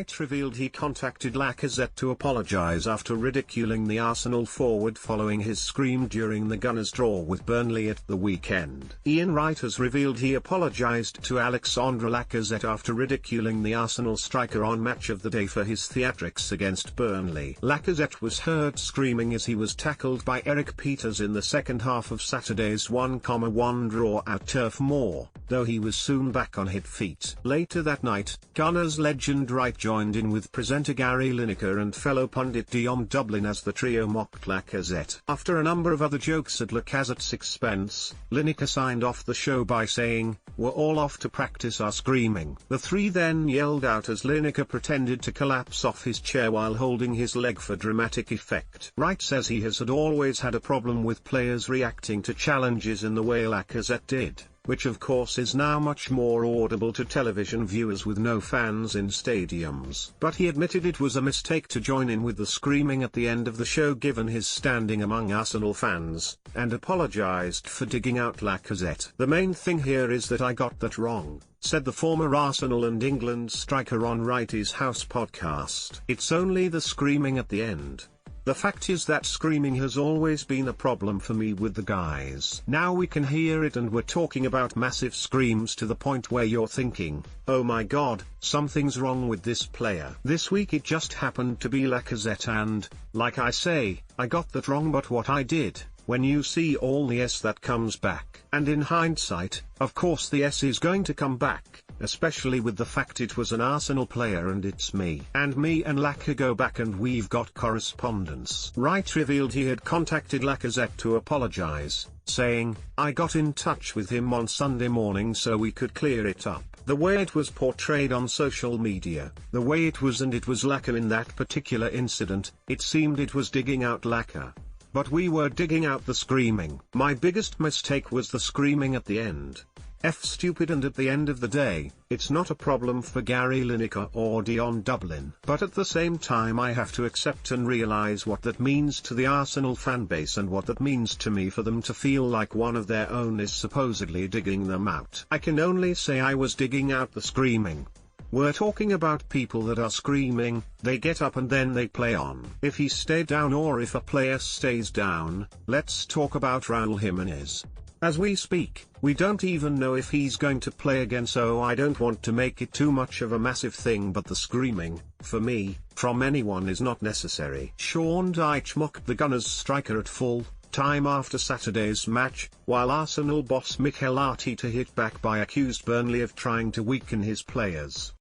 Wright revealed he contacted Lacazette to apologise after ridiculing the Arsenal forward following his scream during the Gunners' draw with Burnley at the weekend. Ian Wright has revealed he apologised to Alexandre Lacazette after ridiculing the Arsenal striker on Match of the Day for his theatrics against Burnley. Lacazette was heard screaming as he was tackled by Eric Peters in the second half of Saturday's 1-1 draw at Turf Moor, though he was soon back on his feet. Later that night, Gunners legend Wright joined in with presenter Gary Lineker and fellow pundit Dion Dublin as the trio mocked Lacazette. After a number of other jokes at Lacazette's expense, Lineker signed off the show by saying, "We're all off to practice our screaming." The three then yelled out as Lineker pretended to collapse off his chair while holding his leg for dramatic effect. Wright says he has always had a problem with players reacting to challenges in the way Lacazette did, which of course is now much more audible to television viewers with no fans in stadiums. But he admitted it was a mistake to join in with the screaming at the end of the show given his standing among Arsenal fans, and apologised for digging out Lacazette. "The main thing here is that I got that wrong," said the former Arsenal and England striker on Wrighty's House podcast. "It's only the screaming at the end. The fact is that screaming has always been a problem for me with the guys. Now we can hear it and we're talking about massive screams to the point where you're thinking, oh my god, something's wrong with this player." This week it just happened to be Lacazette and, like I say, I got that wrong, but what I did, when you see all the S that comes back. And in hindsight, of course the S is going to come back, especially with the fact it was an Arsenal player and it's me. And me and Lacazette go back and we've got correspondence. Wright revealed he had contacted Lacazette to apologise, saying, "I got in touch with him on Sunday morning so we could clear it up. The way it was portrayed on social media, the way it was, and it was Lacazette in that particular incident, it seemed it was digging out Lacazette. But we were digging out the screaming. My biggest mistake was the screaming at the end. Stupid, and at the end of the day, it's not a problem for Gary Lineker or Dion Dublin. But at the same time I have to accept and realise what that means to the Arsenal fanbase and what that means to me for them to feel like one of their own is supposedly digging them out. I can only say I was digging out the screaming. We're talking about people that are screaming, they get up and then they play on. If he stayed down or if a player stays down, let's talk about Raul Jimenez. As we speak, we don't even know if he's going to play again, so I don't want to make it too much of a massive thing, but the screaming, for me, from anyone is not necessary." Sean Dyche mocked the Gunners striker at full time after Saturday's match, while Arsenal boss Mikel Arteta hit back by accused Burnley of trying to weaken his players.